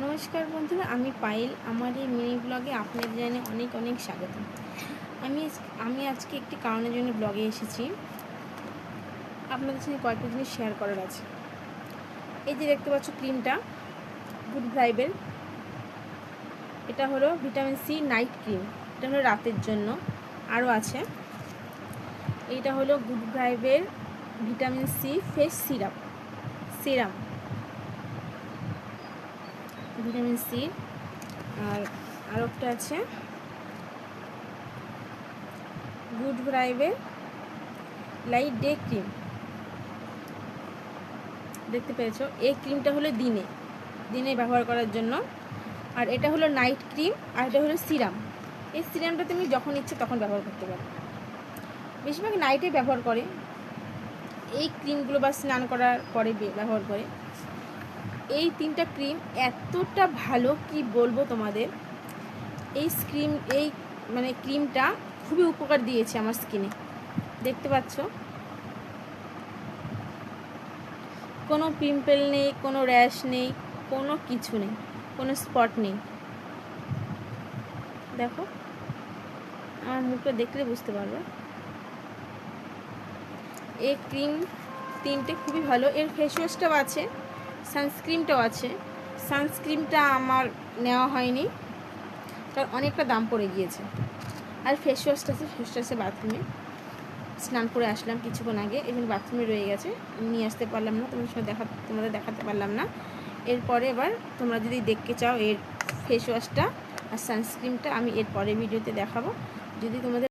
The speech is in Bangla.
নমস্কার বন্ধুরা, আমি পায়েল। আমার এই মিনি ব্লগে আপনাদের জানাই অনেক অনেক স্বাগত। আমি আজকে একটি কারণের জন্য ব্লগে এসেছি। আপনাদের সঙ্গে কয়েকটা জিনিস শেয়ার করার আছে। এই যে দেখতে পাচ্ছ ক্রিমটা, গুড ভাইবের, এটা হলো ভিটামিন সি নাইট ক্রিম। এটা হলো রাতের জন্য। আরও আছে, এইটা হলো গুড ভাইবের vitamin C face serum vitamin C. আর একটা আছে গুড ভাইবের লাইট ডে ক্রিম। দেখতে পেয়েছো, এই ক্রিমটা হলো দিনে ব্যবহার করার জন্য, আর এটা হলো নাইট ক্রিম, আর এটা হলো সিরাম। এই সিরামটা তুমি যখন ইচ্ছে তখন ব্যবহার করতে পারো। বেশিরভাগ নাইটে ব্যবহার করে এই ক্রিমগুলো, বা স্নান করার পরে ব্যবহার করে। এই তিনটা ক্রিম এতটা ভালো, কি বলবো তোমাদের। এই ক্রিমটা খুবই উপকার দিয়েছে আমার স্কিনে। দেখতে পাচ্ছ, কোনো পিম্পল নেই, কোনো র্যাশ নেই, কোনো কিছু নেই, কোনো স্পট নেই। দেখো, আমার মুখটা দেখলে বুঝতে পারবে। এই ক্রিম তিনটে খুবই ভালো। এর ফেস ওয়াশটাও আছে, সানস্ক্রিনটাও আছে। সানস্ক্রিনটা আমার নেওয়া হয়নি, কারণ অনেকটা দাম পড়ে গিয়েছে। আর ফেস ওয়াশটা আছে বাথরুমে, স্নান করে আসলাম কিছুক্ষণ আগে, এই জন্য বাথরুমে রয়ে গেছে, নিয়ে আসতে পারলাম না, তোমাদের দেখাতে পারলাম না। এরপরে এবার তোমরা যদি দেখতে চাও এর ফেস ওয়াশটা আর সানস্ক্রিনটা, আমি এর পরে ভিডিওতে দেখাবো। যদি তোমাদের